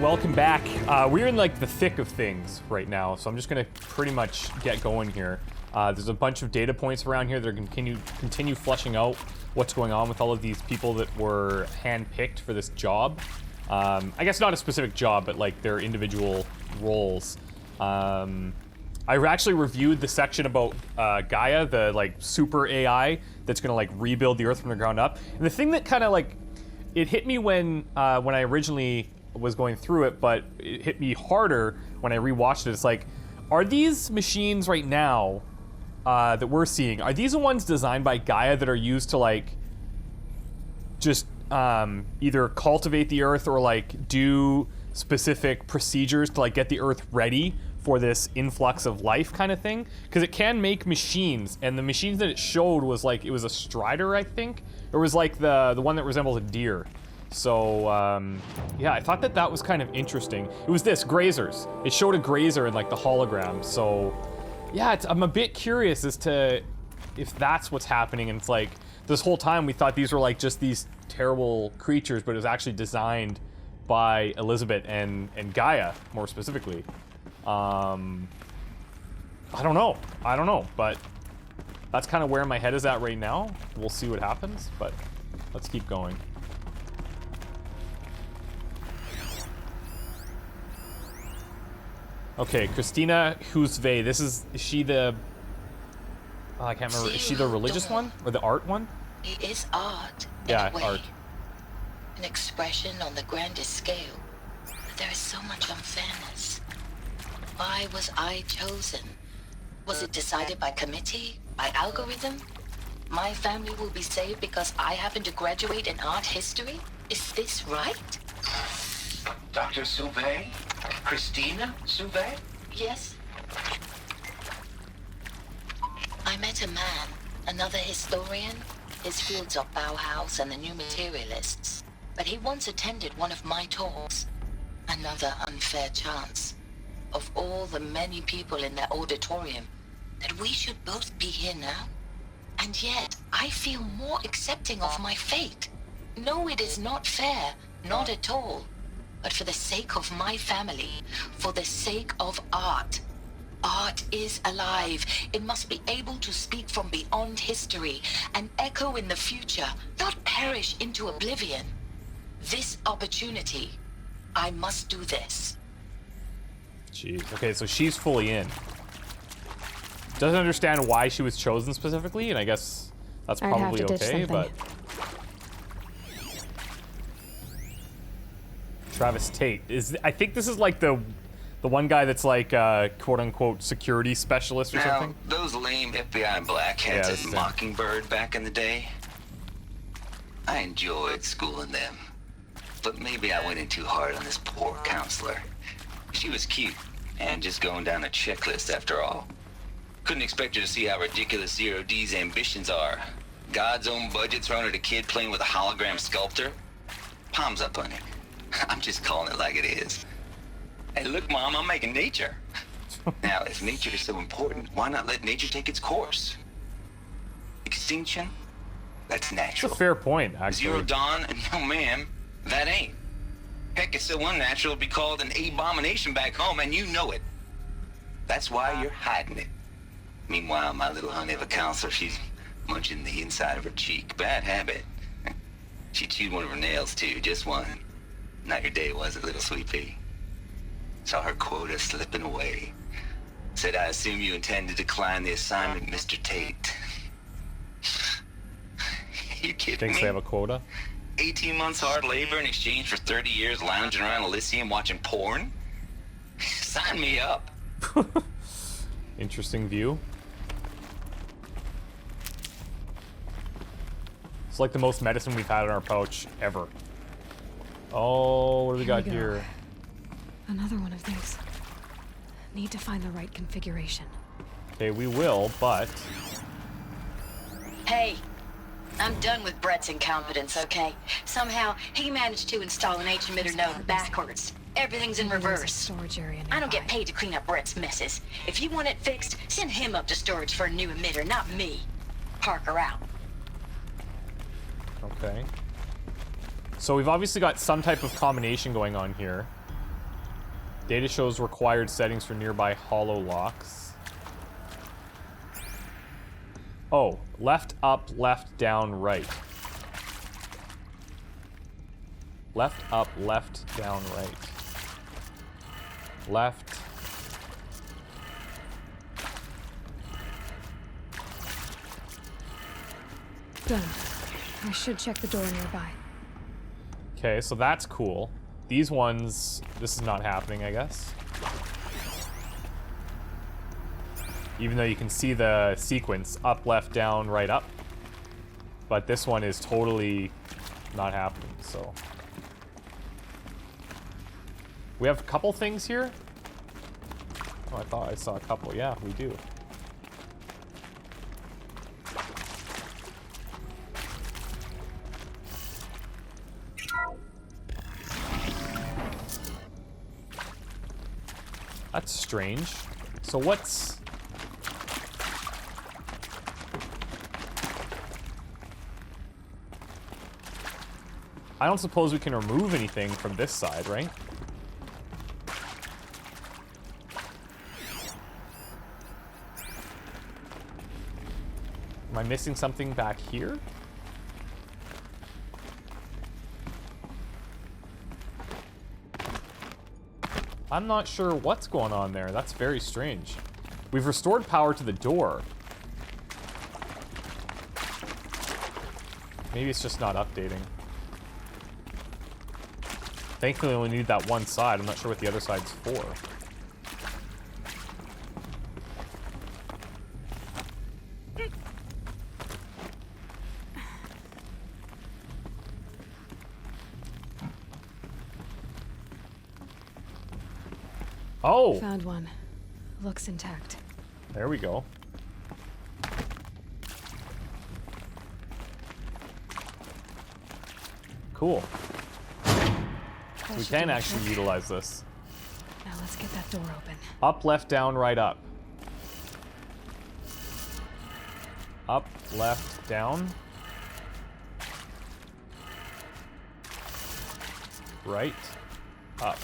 welcome back. We're in like the thick of things right now, so I'm just gonna pretty much get going here. There's a bunch of data points around here that are gonna continue fleshing out what's going on with all of these people that were handpicked for this job. I guess not a specific job, but like their individual roles. I actually reviewed the section about Gaia, the like super AI that's gonna like rebuild the Earth from the ground up. And the thing that kind of like it hit me when I originally was going through it, but it hit me harder when I rewatched it. It's like, are these machines right now that we're seeing, are these the ones designed by Gaia that are used to like just either cultivate the Earth or like do specific procedures to like get the Earth ready for this influx of life kind of thing? Because it can make machines, and the machines that it showed was like, it was a strider, I think. It was like the one that resembles a deer. So, yeah, I thought that was kind of interesting. It was this, grazers. It showed a grazer in like the hologram. So, yeah, I'm a bit curious as to if that's what's happening. And it's like, this whole time we thought these were like just these terrible creatures, but it was actually designed by Elizabeth and Gaia, more specifically. I don't know, but that's kind of where my head is at right now. We'll see what happens, but let's keep going. Okay, Christina Husve. Is she the... Oh, I can't remember. Is she the religious one? Or the art one? It is art. Yeah, art. An expression on the grandest scale. But there is so much unfairness. Why was I chosen? Was it decided by committee? By algorithm? My family will be saved because I happen to graduate in art history? Is this right? Dr. Sauvé? Christina Sauvé? Yes. I met a man, another historian. His fields are Bauhaus and the New Materialists. But he once attended one of my talks. Another unfair chance. Of all the many people in that auditorium, that we should both be here now. And yet, I feel more accepting of my fate. No, it is not fair, not at all. But for the sake of my family, for the sake of art. Art is alive. It must be able to speak from beyond history and echo in the future, not perish into oblivion. This opportunity, I must do this. Jeez. Okay, so she's fully in. Doesn't understand why she was chosen specifically, and I guess that's probably okay, but... Travis Tate. I think this is like the one guy that's like quote-unquote security specialist or something? Those lame FBI blackheads at Mockingbird back in the day, I enjoyed schooling them. But maybe I went in too hard on this poor counselor. She was cute, and just going down a checklist after all. Couldn't expect her to see how ridiculous Zero D's ambitions are. God's own budget thrown at a kid playing with a hologram sculptor? Palms up, honey. I'm just calling it like it is. Hey, look, Mom, I'm making nature. Now, if nature is so important, why not let nature take its course? Extinction? That's natural. That's a fair point, actually. Zero Dawn? No, ma'am, that ain't. Heck, it's so unnatural to be called an abomination back home, and you know it. That's why you're hiding it. Meanwhile, my little honey of a counselor, she's munching the inside of her cheek. Bad habit. She chewed one of her nails, too, just one. Not your day, was it, little sweet pea? Saw her quota slipping away. Said, I assume you intend to decline the assignment, Mr. Tate. You kidding Thinks me? they have a quota? 18 months hard labor in exchange for 30 years lounging around Elysium watching porn? Sign me up. Interesting view. It's like the most medicine we've had in our pouch ever. Oh, what do we got here? Another one of these. Need to find the right configuration. Okay, we will, but... Hey, I'm done with Brett's incompetence, okay? Somehow, he managed to install an H-emitter node backwards. Everything's in reverse. Storage area I don't get paid to clean up Brett's messes. If you want it fixed, send him up to storage for a new emitter, not me. Parker out. Okay. So we've obviously got some type of combination going on here. Data shows required settings for nearby hollow locks. Oh, left, up, left, down, right. Left, up, left, down, right. Left. Done. I should check the door nearby. Okay, so that's cool. These ones, this is not happening, I guess. Even though you can see the sequence, up, left, down, right, up. But this one is totally not happening, so. We have a couple things here? Oh, I thought I saw a couple. Yeah, we do. That's strange. So what's... I don't suppose we can remove anything from this side, right? Am I missing something back here? I'm not sure what's going on there. That's very strange. We've restored power to the door. Maybe it's just not updating. Thankfully, we only need that one side. I'm not sure what the other side's for. Oh! Found one. Looks intact. There we go. Cool. We can actually utilize this. Now let's get that door open. Up, left, down, right, up. Up, left, down. Right, up.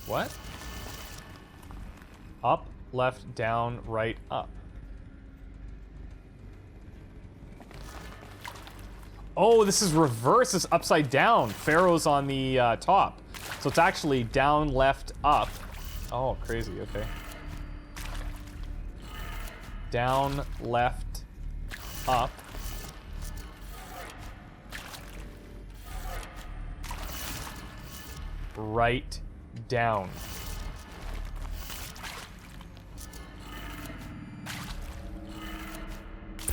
What? Up, left, down, right, up. Oh, this is reverse. It's upside down. Pharaoh's on the top. So it's actually down, left, up. Oh, crazy. Okay. Down, left, up. Right, down.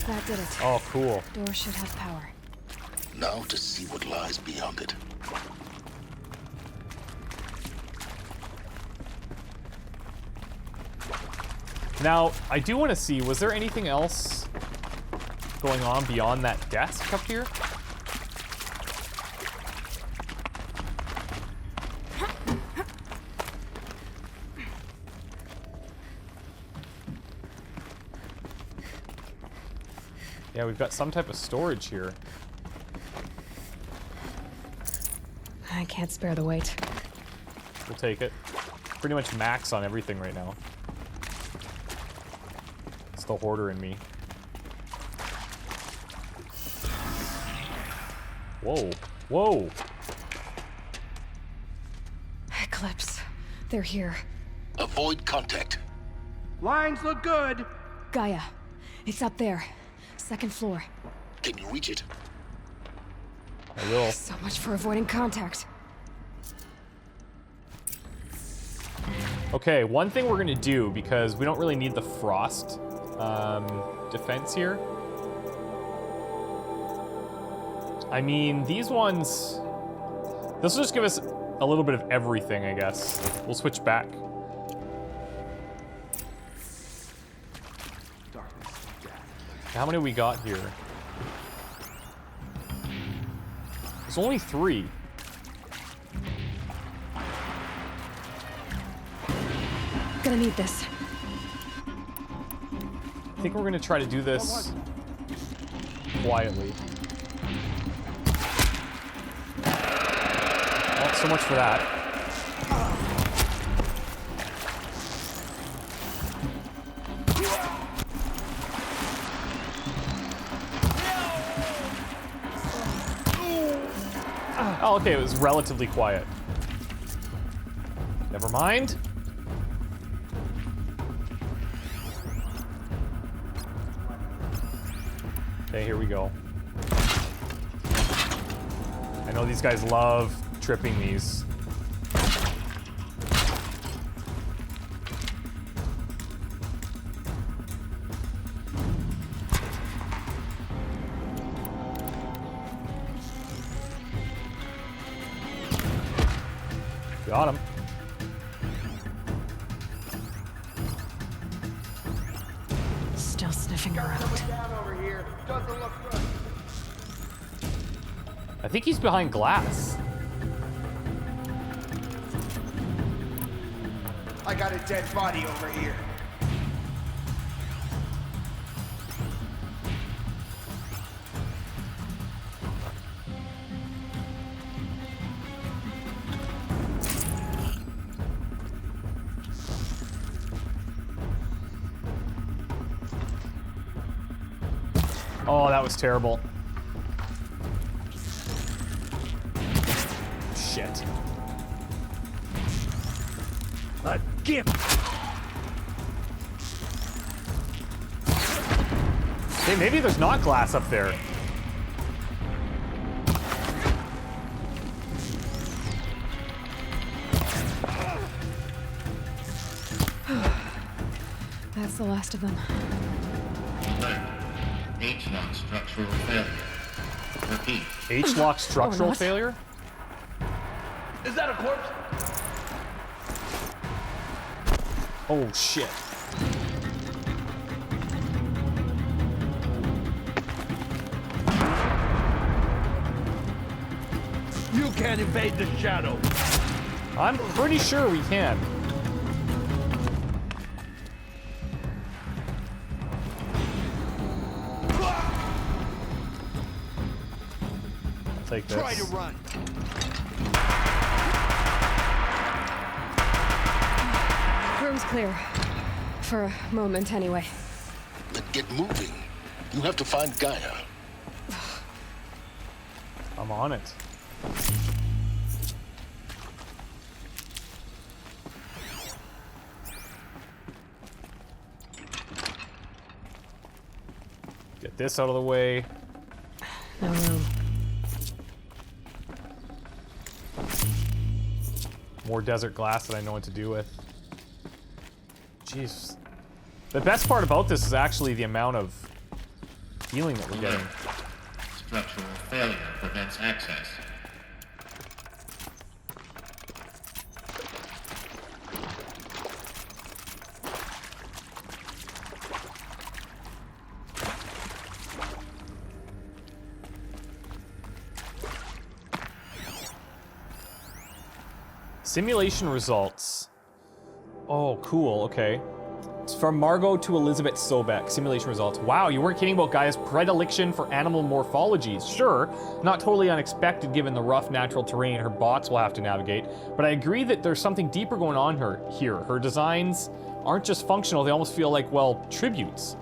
That did it. Oh, cool. Door should have power. Now to see what lies beyond it. Now, I do want to see, was there anything else going on beyond that desk up here? Yeah, we've got some type of storage here. I can't spare the weight. We'll take it. Pretty much max on everything right now. It's the hoarder in me. Whoa. Whoa. Eclipse. They're here. Avoid contact. Lines look good. Gaia. It's up there. Second floor. Can you reach it? I will. So much for avoiding contact. Okay, one thing we're gonna do, because we don't really need the frost defense here. I mean, these ones... This will just give us a little bit of everything, I guess. We'll switch back. How many we got here? There's only 3. Gonna need this. I think we're gonna try to do this quietly. Oh, so much for that. Oh, okay, it was relatively quiet. Never mind. Okay, here we go. I know these guys love tripping these. Got him. Still sniffing around. I think he's behind glass. I got a dead body over here. Oh, that was terrible. Shit. A gift. Hey, maybe there's not glass up there. That's the last of them. H-lock structural failure. Repeat. H-lock structural what? failure? Is that a corpse? Oh, shit. You can't evade the shadow. I'm pretty sure we can. Take this. Try to run. Room's clear. For a moment, anyway. Then get moving. You have to find Gaia. I'm on it. Get this out of the way. No room. More desert glass that I know what to do with. Jeez. The best part about this is actually the amount of healing that we're getting. Structural failure prevents access. Simulation results. Oh, cool, okay. It's from Margot to Elizabeth Sobek. Simulation results. Wow, you weren't kidding about Gaia's predilection for animal morphologies. Sure, not totally unexpected given the rough natural terrain her bots will have to navigate, but I agree that there's something deeper going on here. Her designs aren't just functional, they almost feel like, well, tributes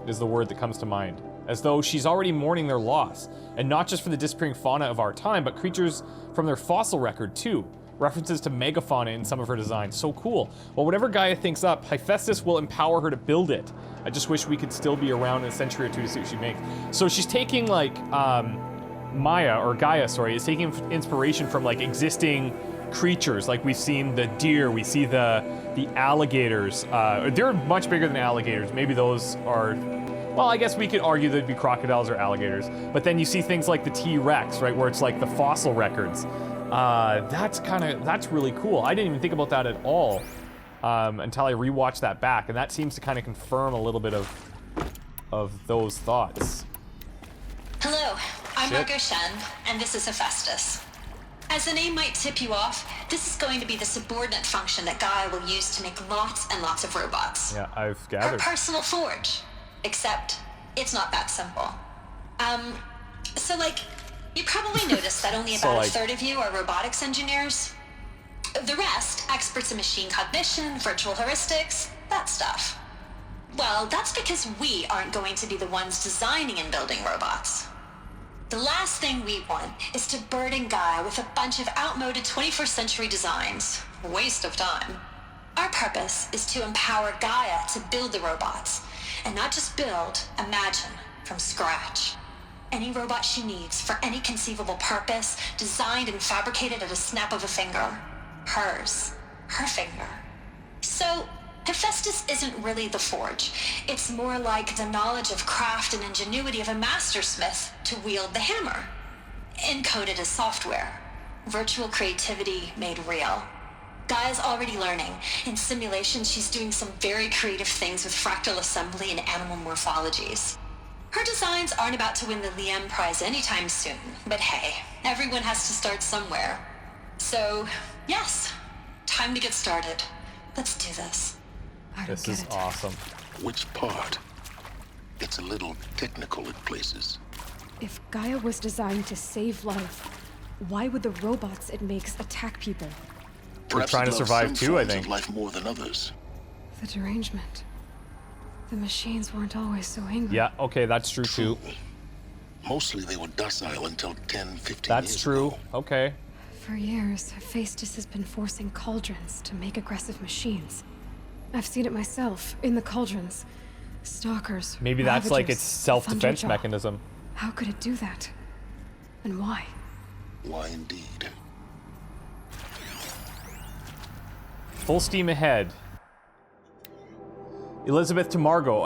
is the word that comes to mind. As though she's already mourning their loss. And not just for the disappearing fauna of our time, but creatures from their fossil record too. References to megafauna in some of her designs. So cool. Well, whatever Gaia thinks up, Hefaestus will empower her to build it. I just wish we could still be around in a century or two to see what she makes. So she's taking, like, Gaia, is taking inspiration from, like, existing creatures. Like, we've seen the deer, we see the alligators. They're much bigger than alligators. Maybe those are... Well, I guess we could argue they'd be crocodiles or alligators. But then you see things like the T-Rex, right, where it's like the fossil records. That's really cool. I didn't even think about that at all until I rewatched that back, and that seems to kind of confirm a little bit of those thoughts. Hello, I'm Shit. Margot Shunned, and this is Hefaestus. As the name might tip you off, this is going to be the subordinate function that Gaia will use to make lots and lots of robots. Yeah, I've Her gathered. personal forge. Except, it's not that simple. So, like, You probably noticed that only So, about like- a third of you are robotics engineers. The rest, experts in machine cognition, virtual heuristics, that stuff. Well, that's because we aren't going to be the ones designing and building robots. The last thing we want is to burden Gaia with a bunch of outmoded 21st century designs. Waste of time. Our purpose is to empower Gaia to build the robots, and not just build, imagine, from scratch. Any robot she needs for any conceivable purpose, designed and fabricated at a snap of a finger. Hers. Her finger. So, Hefaestus isn't really the forge. It's more like the knowledge of craft and ingenuity of a mastersmith to wield the hammer. Encoded as software. Virtual creativity made real. Gaia's already learning. In simulation, she's doing some very creative things with fractal assembly and animal morphologies. Her designs aren't about to win the Liam Prize anytime soon, but hey, everyone has to start somewhere. So, yes, time to get started. Let's do this. I don't This get is it. awesome. Which part? It's a little technical at places. If Gaia was designed to save life, why would the robots it makes attack people? Perhaps trying it to loves survive some too, I forms think. of life more than others. The derangement. The machines weren't always so angry. Yeah, okay, that's true too. Mostly they were docile until 10, 15 That's years true. ago. Okay. For years, Hefaestus has been forcing cauldrons to make aggressive machines. I've seen it myself, in the cauldrons. Stalkers, Maybe that's like ravagers, its self-defense Thunderjaw. mechanism. How could it do that? And why? Why indeed? Full steam ahead. Elizabeth to Margot,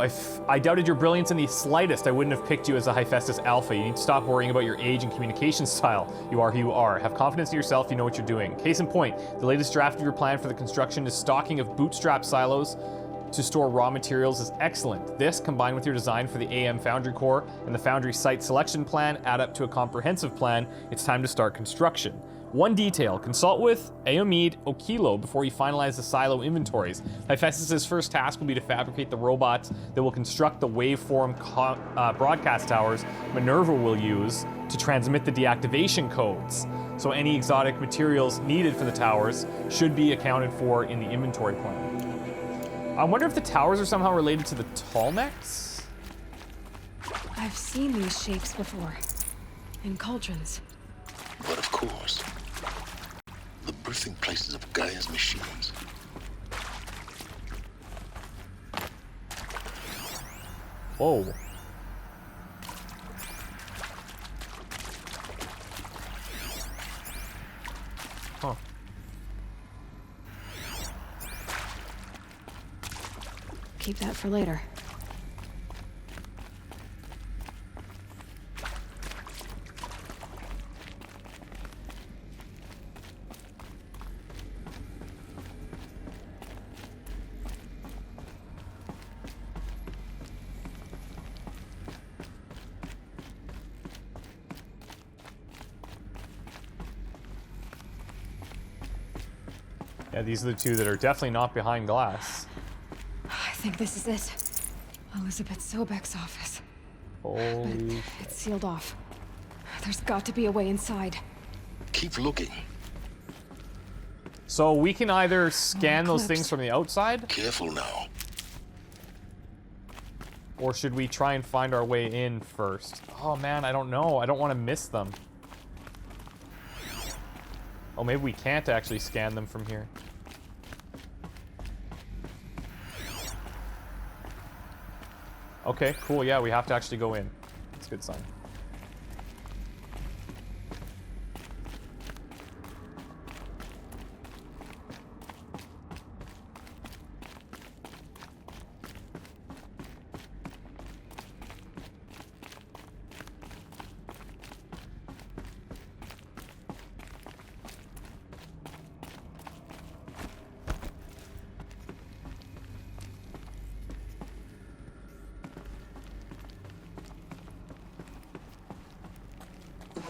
I doubted your brilliance in the slightest. I wouldn't have picked you as a Hefaestus Alpha. You need to stop worrying about your age and communication style. You are who you are. Have confidence in yourself, you know what you're doing. Case in point, the latest draft of your plan for the construction is stocking of bootstrap silos to store raw materials is excellent. This, combined with your design for the AM Foundry Core and the Foundry site selection plan, add up to a comprehensive plan. It's time to start construction. One detail, consult with Aomid Okilo before you finalize the silo inventories. Hefaestus' first task will be to fabricate the robots that will construct the waveform broadcast towers Minerva will use to transmit the deactivation codes. So any exotic materials needed for the towers should be accounted for in the inventory plan. I wonder if the towers are somehow related to the Tallnecks? I've seen these shapes before. In cauldrons. But of course, the birthing places of Gaia's machines. Whoa. Huh. Keep that for later. Yeah, these are the two that are definitely not behind glass. I think this is it. Elizabeth Sobek's office. Holy. It's sealed off. There's got to be a way inside. Keep looking. So we can either scan those Eclipse. things from the outside, Careful now. or should we try and find our way in first? Oh man, I don't know. I don't want to miss them. Oh, maybe we can't actually scan them from here. Okay, cool. Yeah, we have to actually go in. That's a good sign.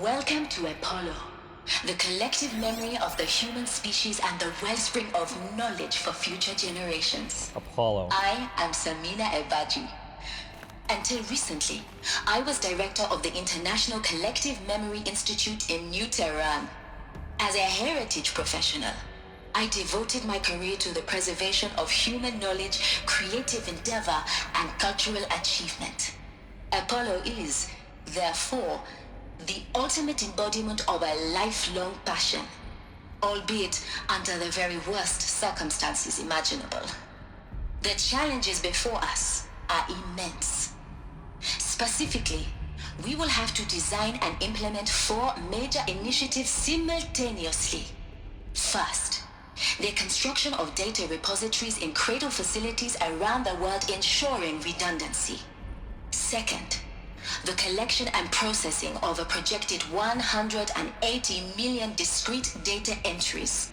Welcome to Apollo, the collective memory of the human species and the wellspring of knowledge for future generations. Apollo. I am Samina Ebaji. Until recently, I was director of the International Collective Memory Institute in New Tehran. As a heritage professional, I devoted my career to the preservation of human knowledge, creative endeavor, and cultural achievement. Apollo is, therefore, the ultimate embodiment of a lifelong passion, albeit under the very worst circumstances imaginable. The challenges before us are immense. Specifically, we will have to design and implement 4 major initiatives simultaneously. First, the construction of data repositories in cradle facilities around the world ensuring redundancy. Second, the collection and processing of a projected 180 million discrete data entries.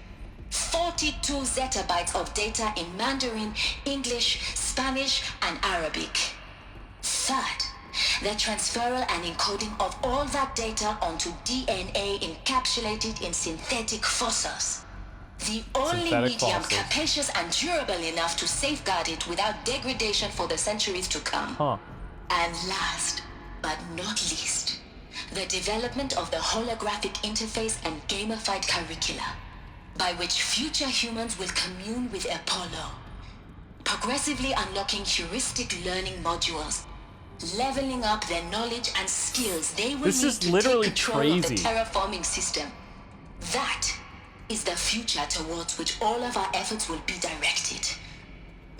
42 zettabytes of data in Mandarin, English, Spanish, and Arabic. Third, the transferal and encoding of all that data onto DNA encapsulated in synthetic fossils. The only medium capacious and durable enough to safeguard it without degradation for the centuries to come. And last, but not least, the development of the holographic interface and gamified curricula, by which future humans will commune with Apollo, progressively unlocking heuristic learning modules, leveling up their knowledge and skills they will need to take control of the terraforming system. That is the future towards which all of our efforts will be directed.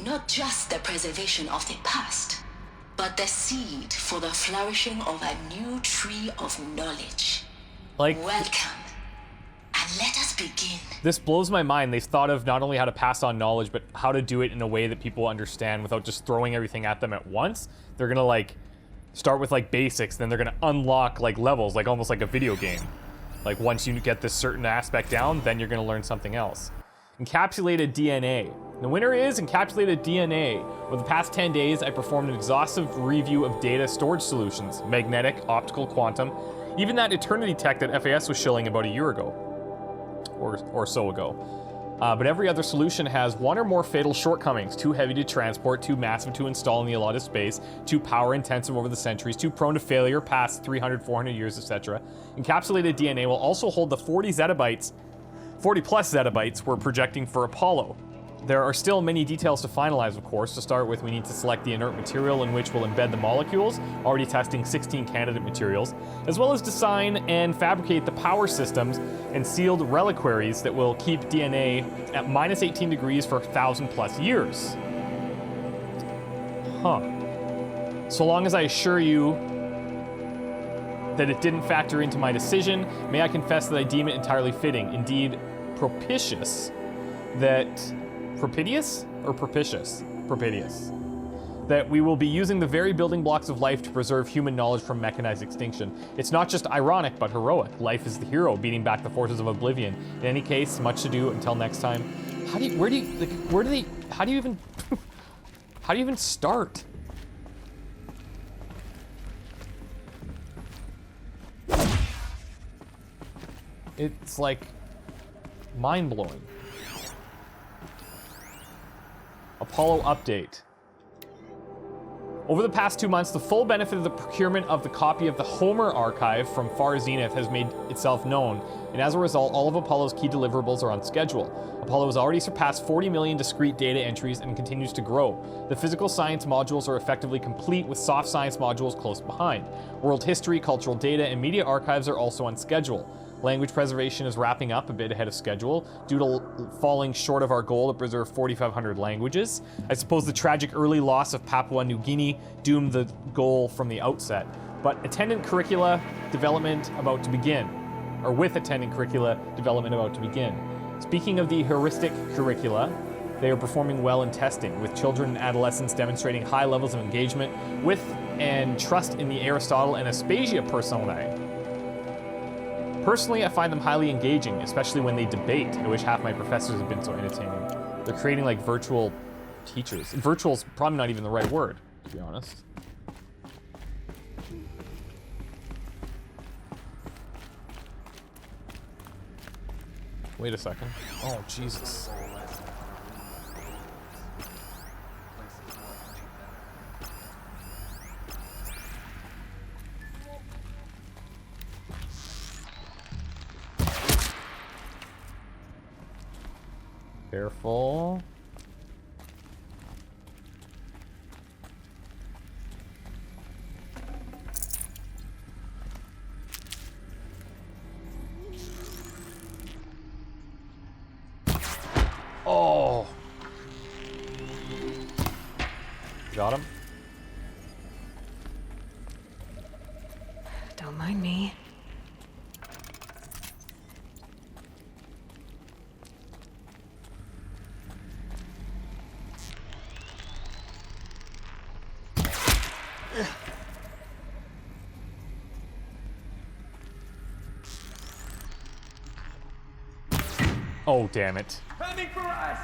Not just the preservation of the past, but the seed for the flourishing of a new tree of knowledge. Welcome, and let us begin. This blows my mind. They've thought of not only how to pass on knowledge, but how to do it in a way that people understand without just throwing everything at them at once. They're gonna like start with like basics, then they're gonna unlock like levels, like almost like a video game. Like once you get this certain aspect down, then you're gonna learn something else. Encapsulated DNA. The winner is encapsulated DNA. Over the past 10 days, I performed an exhaustive review of data storage solutions, magnetic, optical, quantum, even that eternity tech that FAS was shilling about a year ago, or so ago. But every other solution has one or more fatal shortcomings: too heavy to transport, too massive to install in the allotted space, too power intensive over the centuries, too prone to failure past 300, 400 years, etc. Encapsulated DNA will also hold the 40 plus zettabytes we're projecting for Apollo. There are still many details to finalize, of course. To start with, we need to select the inert material in which we'll embed the molecules, already testing 16 candidate materials, as well as design and fabricate the power systems and sealed reliquaries that will keep DNA at minus 18 degrees for 1,000 plus years. So long as I assure you that it didn't factor into my decision, may I confess that I deem it entirely fitting, indeed propitious, that that we will be using the very building blocks of life to preserve human knowledge from mechanized extinction. It's not just ironic, but heroic. Life is the hero, beating back the forces of oblivion. In any case, much to do. Until next time. How do you even start? It's like mind-blowing. Apollo update. Over the past 2 months, the full benefit of the procurement of the copy of the Homer archive from Far Zenith has made itself known, and as a result, all of Apollo's key deliverables are on schedule. Apollo has already surpassed 40 million discrete data entries and continues to grow. The physical science modules are effectively complete, with soft science modules close behind. World history, cultural data, and media archives are also on schedule. Language preservation is wrapping up a bit ahead of schedule due to falling short of our goal to preserve 4,500 languages. I suppose the tragic early loss of Papua New Guinea doomed the goal from the outset. But attendant curricula development about to begin. Or with attendant curricula development about to begin. Speaking of the heuristic curricula, they are performing well in testing, with children and adolescents demonstrating high levels of engagement with and trust in the Aristotle and Aspasia personae. Personally, I find them highly engaging, especially when they debate. I wish half my professors had been so entertaining. They're creating like virtual teachers. Virtual's probably not even the right word, to be honest. Wait a second. Oh, Jesus. Careful. Oh. Got him. Don't mind me. Oh, damn it. Coming for us!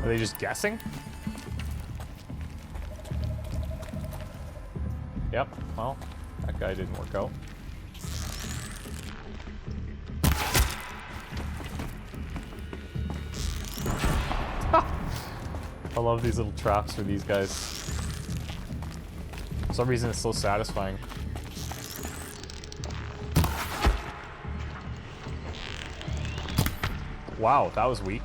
Are they just guessing? Yep, well, that guy didn't work out. I love these little traps for these guys. For some reason it's so satisfying. Wow, that was weak.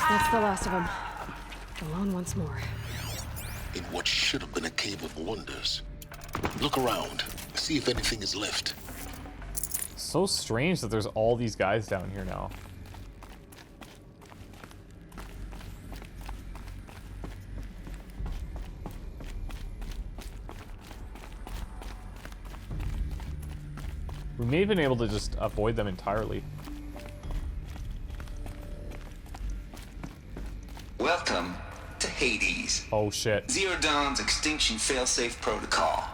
That's the last of them. Alone once more. In what should have been a cave of wonders. Look around. See if anything is left. So strange that there's all these guys down here now. We may have been able to just avoid them entirely. Welcome to Hades. Oh shit. Zero Dawn's extinction failsafe protocol.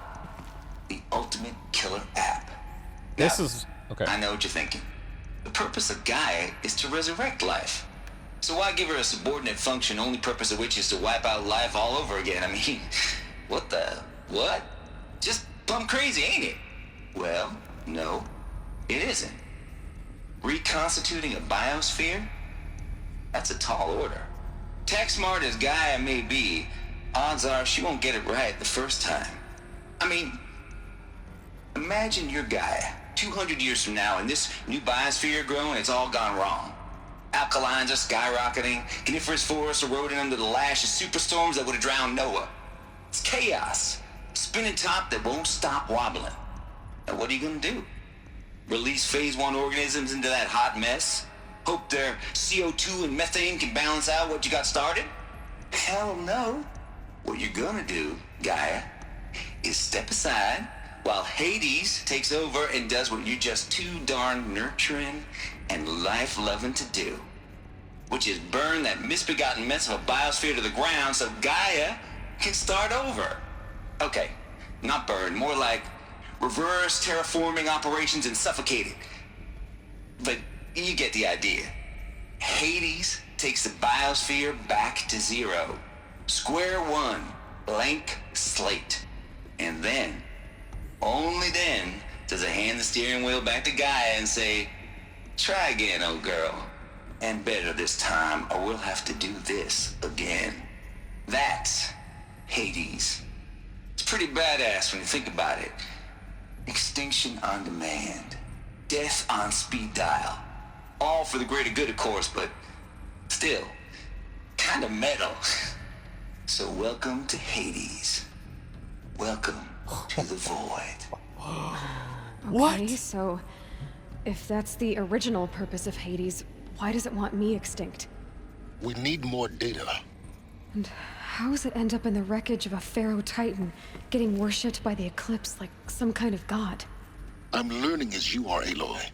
The ultimate killer app. This Now, is... okay. I know what you're thinking. The purpose of Gaia is to resurrect life. So why give her a subordinate function, only purpose of which is to wipe out life all over again? I mean, what the... what? Just plumb crazy, ain't it? Well, no, it isn't. Reconstituting a biosphere? That's a tall order. Tech smart as Gaia may be, odds are she won't get it right the first time. I mean, imagine you're Gaia, 200 years from now, and this new biosphere growing, it's all gone wrong. Alkalines are skyrocketing, coniferous forests eroding under the lash of superstorms that would have drowned Noah. It's chaos, spinning top that won't stop wobbling. And what are you gonna do? Release phase 1 organisms into that hot mess? Hope their CO2 and methane can balance out what you got started? Hell no. What you're gonna do, Gaia, is step aside while Hades takes over and does what you're just too darn nurturing and life-loving to do, which is burn that misbegotten mess of a biosphere to the ground so Gaia can start over. Okay, not burn, more like reverse terraforming operations and suffocate it. But you get the idea. Hades takes the biosphere back to zero. Square one, blank slate. And then, only then, does it hand the steering wheel back to Gaia and say, try again, old girl. And better this time, or we'll have to do this again. That's Hades. It's pretty badass when you think about it. Extinction on demand. Death on speed dial. All for the greater good, of course, but still, kind of metal. So welcome to Hades. Welcome to the void. Okay, so if that's the original purpose of Hades, why does it want me extinct? We need more data. And how does it end up in the wreckage of a pharaoh titan, getting worshipped by the Eclipse like some kind of god? I'm learning as you are, Aloy.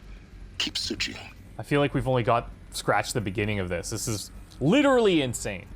Keep searching. I feel like we've only got scratched the beginning of this. This is literally insane.